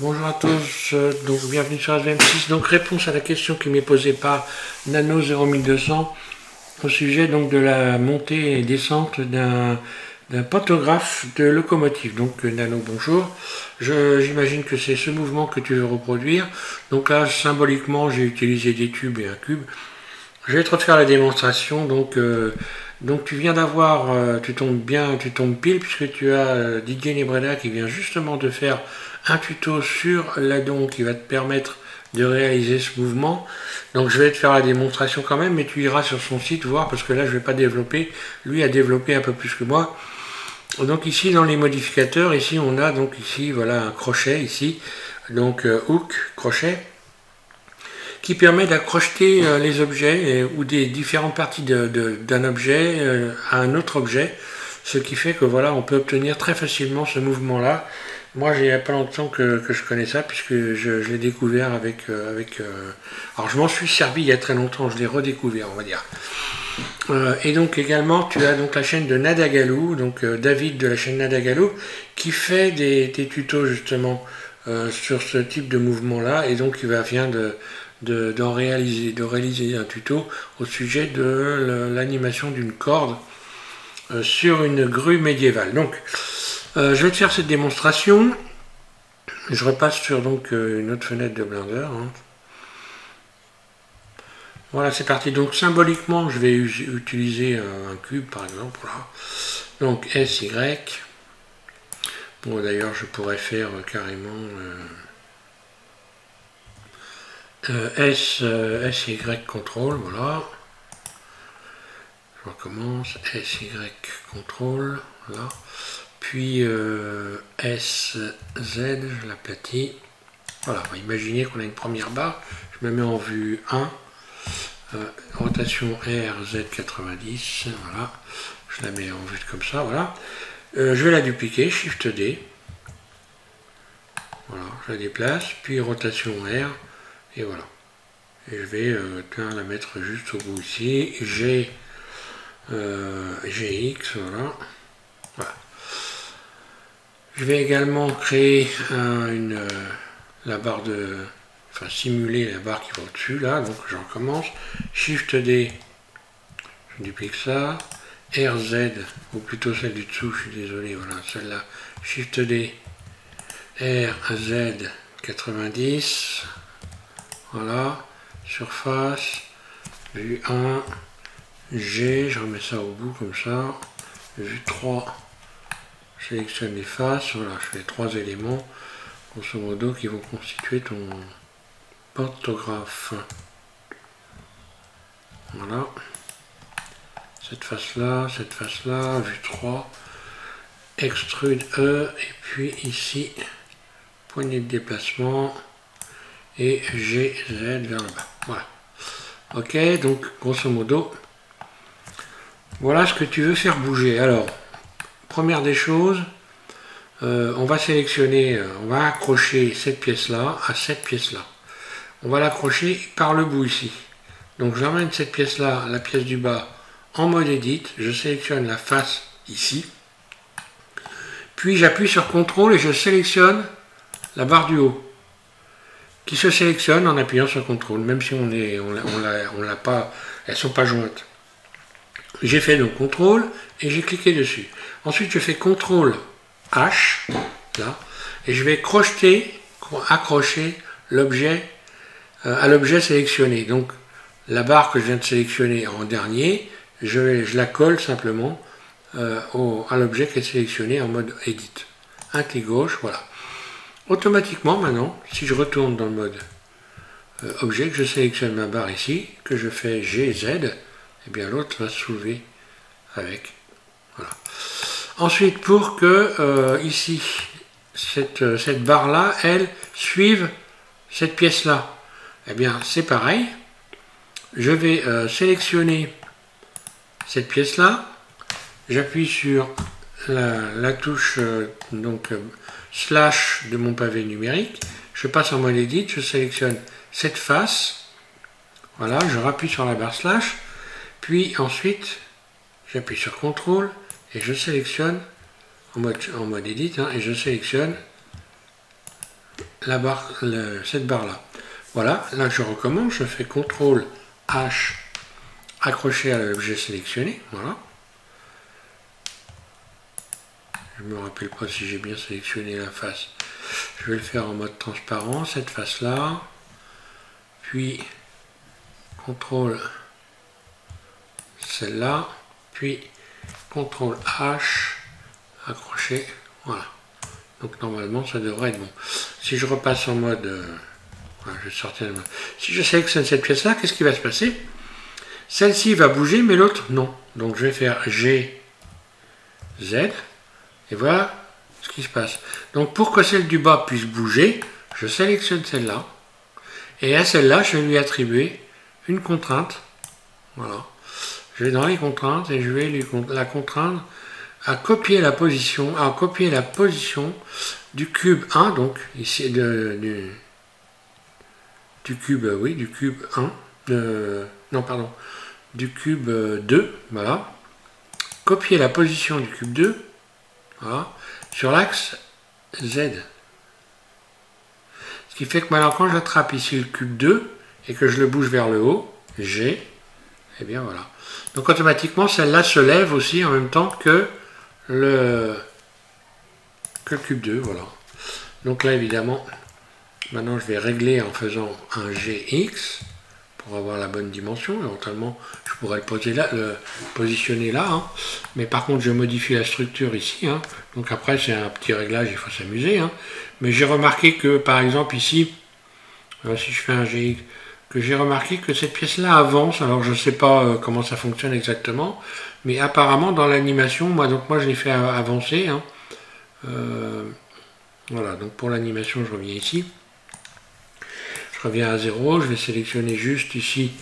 Bonjour à tous, donc bienvenue sur SVM6. Donc réponse à la question qui m'est posée par Nano01200 au sujet donc de la montée et descente d'un pantographe de locomotive. Donc Nano, bonjour. J'imagine que c'est ce mouvement que tu veux reproduire. Donc là, symboliquement, j'ai utilisé des tubes et un cube. Je vais te refaire la démonstration. Donc tu viens d'avoir, tu tombes pile puisque tu as Didier Nebreda qui vient justement de faire un tuto sur l'addon qui va te permettre de réaliser ce mouvement. Donc je vais te faire la démonstration quand même, mais tu iras sur son site voir parce que là je ne vais pas développer. Lui a développé un peu plus que moi. Donc ici dans les modificateurs, ici on a donc ici voilà un crochet ici, donc hook, crochet, qui permet d'accrocher les objets ou des différentes parties d'un objet à un autre objet, ce qui fait que voilà, on peut obtenir très facilement ce mouvement-là. Moi, il n'y a pas longtemps que je connais ça, puisque je l'ai découvert alors, je m'en suis servi il y a très longtemps, je l'ai redécouvert, on va dire. Et donc également, tu as donc la chaîne de Nadagalou, donc David de la chaîne Nadagalou, qui fait des tutos justement sur ce type de mouvement-là, et donc il vient de réaliser un tuto au sujet de l'animation d'une corde sur une grue médiévale. Donc, je vais te faire cette démonstration. Je repasse sur donc une autre fenêtre de Blender. Voilà, c'est parti. Donc, symboliquement, je vais utiliser un cube, par exemple. Voilà. Donc, SY. Bon, d'ailleurs, je pourrais faire carrément SY contrôle, voilà. Je recommence, SY contrôle, voilà. Puis SZ, je l'aplatis. Voilà, on va imaginer qu'on a une première barre. Je me mets en vue 1. Rotation RZ90, voilà. Je la mets en vue comme ça, voilà. Je vais la dupliquer, Shift D. Voilà, je la déplace, puis rotation R, et voilà. Et je vais la mettre juste au bout ici. GX, voilà. Voilà. Je vais également créer la barre simuler la barre qui va au-dessus, là, donc je recommence. Shift D, je duplique ça. RZ, ou plutôt celle du dessous, je suis désolé, voilà, celle-là. Shift D, RZ 90, voilà. Surface, vue 1, G, je remets ça au bout comme ça. Vue 3, je sélectionne les faces, voilà, je fais 3 éléments, grosso modo, qui vont constituer ton pantographe. Voilà. Cette face-là, vue 3, extrude E, et puis ici, poignée de déplacement, et GZ vers le bas. Voilà. Ok, donc grosso modo, voilà ce que tu veux faire bouger. Alors, première des choses, on va sélectionner, on va accrocher cette pièce-là à cette pièce-là. On va l'accrocher par le bout ici. Donc j'emmène cette pièce-là, la pièce du bas, en mode Edit. Je sélectionne la face ici. Puis j'appuie sur CTRL et je sélectionne la barre du haut, qui se sélectionne en appuyant sur CTRL, même si on l'a pas, elles ne sont pas jointes. J'ai fait donc CTRL et j'ai cliqué dessus. Ensuite je fais CTRL H, là, et je vais accrocher l'objet à l'objet sélectionné. Donc la barre que je viens de sélectionner en dernier, je la colle simplement à l'objet qui est sélectionné en mode Edit. Un clic gauche, voilà. Automatiquement maintenant, si je retourne dans le mode objet, que je sélectionne ma barre ici, que je fais GZ, et bien l'autre va se soulever avec. Voilà. Ensuite, pour que ici, cette barre-là, elle, suive cette pièce-là, eh bien c'est pareil. Je vais sélectionner cette pièce-là, j'appuie sur la touche slash de mon pavé numérique, je passe en mode Edit, je sélectionne cette face, voilà, je rappuie sur la barre slash, puis ensuite j'appuie sur CTRL et je sélectionne en mode Edit, et je sélectionne cette barre là. Voilà, là je recommence, je fais CTRL H accroché à l'objet sélectionné, voilà. Je ne me rappelle pas si j'ai bien sélectionné la face. Je vais le faire en mode transparent, cette face là, puis CTRL celle-là, puis CTRL H accroché, voilà. Donc normalement ça devrait être bon. Si je repasse en mode, voilà, je vais sortir le mode. Si je sélectionne cette pièce là, qu'est-ce qui va se passer? Celle-ci va bouger mais l'autre non. Donc je vais faire G, Z, et voilà ce qui se passe. Donc pour que celle du bas puisse bouger, je sélectionne celle-là, et à celle-là je vais lui attribuer une contrainte. Voilà. Je vais dans les contraintes et je vais la contraindre à copier la position, du cube 1, donc ici du cube, oui, du cube 1, non pardon, du cube 2, voilà. Copier la position du cube 2, voilà, sur l'axe Z. Ce qui fait que maintenant quand j'attrape ici le cube 2 et que je le bouge vers le haut, G, et bien voilà. Donc automatiquement celle-là se lève aussi en même temps que le cube 2, voilà. Donc là évidemment, maintenant je vais régler en faisant un GX pour avoir la bonne dimension. Éventuellement je pourrais le positionner là, hein. Mais par contre je modifie la structure ici, hein. Donc après c'est un petit réglage, il faut s'amuser, hein. Mais j'ai remarqué que par exemple ici, si je fais un GX, que j'ai remarqué que cette pièce là avance. Alors je ne sais pas comment ça fonctionne exactement, mais apparemment dans l'animation, moi je l'ai fait avancer, hein. Voilà, donc pour l'animation je reviens ici, je reviens à 0, je vais sélectionner juste ici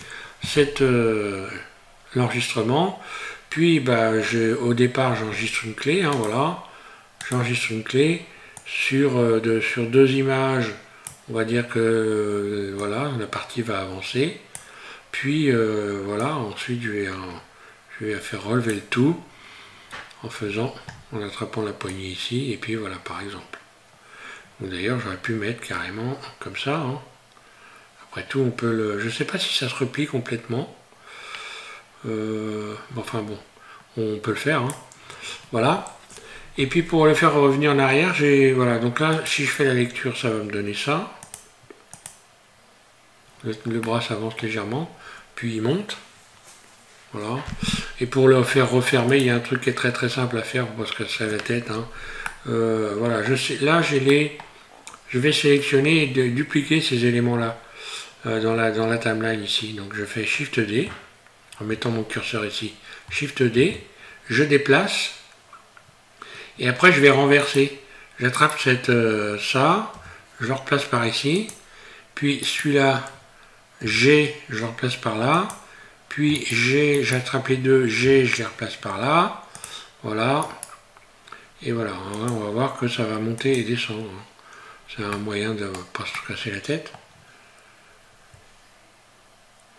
l'enregistrement, puis au départ j'enregistre une clé, hein, voilà, j'enregistre une clé sur 2 images. On va dire que voilà, la partie va avancer, puis voilà, ensuite je vais faire relever le tout en attrapant la poignée ici, et puis voilà par exemple. D'ailleurs j'aurais pu mettre carrément comme ça, hein. Après tout on peut je ne sais pas si ça se replie complètement, enfin bon, on peut le faire, hein. Voilà. Et puis pour le faire revenir en arrière, voilà, donc là si je fais la lecture ça va me donner ça. Le bras s'avance légèrement, puis il monte. Voilà. Et pour le faire refermer, il y a un truc qui est très très simple à faire parce que c'est la tête, hein. Voilà, là je vais sélectionner et dupliquer ces éléments là dans la timeline ici. Donc je fais Shift D en mettant mon curseur ici. Shift D, je déplace. Et après je vais renverser. J'attrape ça, je le replace par ici. Puis celui-là, G, je le replace par là. Puis G, j'attrape les deux, G, je les replace par là. Voilà. Et voilà, on va voir que ça va monter et descendre. C'est un moyen de ne pas se casser la tête.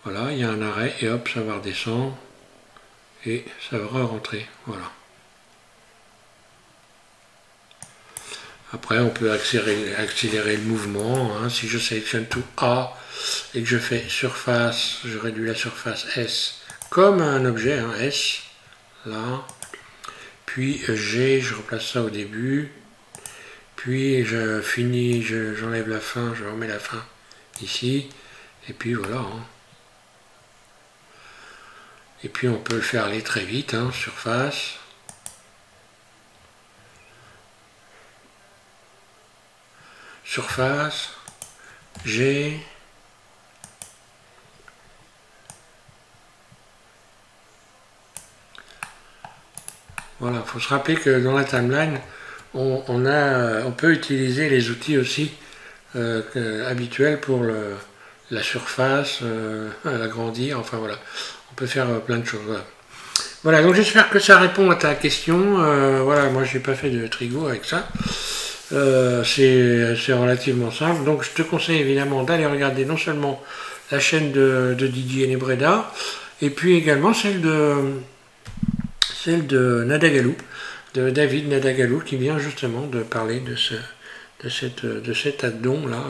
Voilà, il y a un arrêt et hop, ça va redescendre. Et ça va rentrer. Voilà. Après, on peut accélérer le mouvement, hein. Si je sélectionne tout A et que je fais surface, je réduis la surface S comme un objet, hein, S, là. Puis G, je replace ça au début. Puis je finis, j'enlève la fin, je remets la fin ici. Et puis voilà, hein. Et puis on peut le faire aller très vite, hein, surface. Surface, G, voilà, il faut se rappeler que dans la timeline, on peut utiliser les outils aussi habituels pour la surface, l'agrandir, enfin voilà, on peut faire plein de choses. Voilà, voilà, donc j'espère que ça répond à ta question. Voilà, moi j'ai pas fait de trigo avec ça. C'est relativement simple, donc je te conseille évidemment d'aller regarder non seulement la chaîne de Didier Nebreda, et puis également celle de Nadagalou, de David Nadagalou, qui vient justement de parler de cet addon là,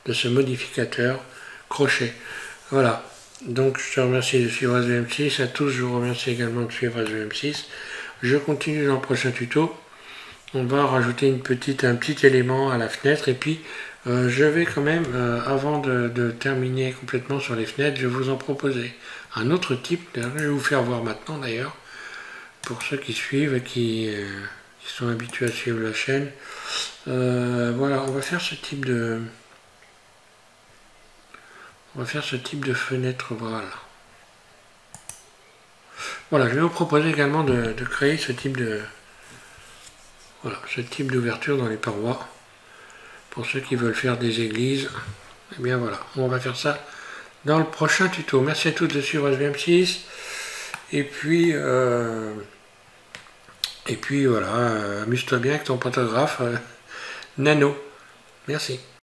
de ce modificateur crochet. Voilà. Donc je te remercie de suivre SVM6. À tous, je vous remercie également de suivre SVM6. Je continue dans le prochain tuto. On va rajouter un petit élément à la fenêtre. Et puis je vais quand même, avant de terminer complètement sur les fenêtres, je vais vous en proposer un autre type. Je vais vous faire voir maintenant d'ailleurs, pour ceux qui suivent et qui sont habitués à suivre la chaîne. Voilà, on va faire ce type de... fenêtre voile. Voilà, je vais vous proposer également de créer ce type de... Voilà, ce type d'ouverture dans les parois. Pour ceux qui veulent faire des églises, et bien voilà, on va faire ça dans le prochain tuto. Merci à tous de suivre SVM6. Et puis voilà, amuse-toi bien avec ton photographe Nano. Merci.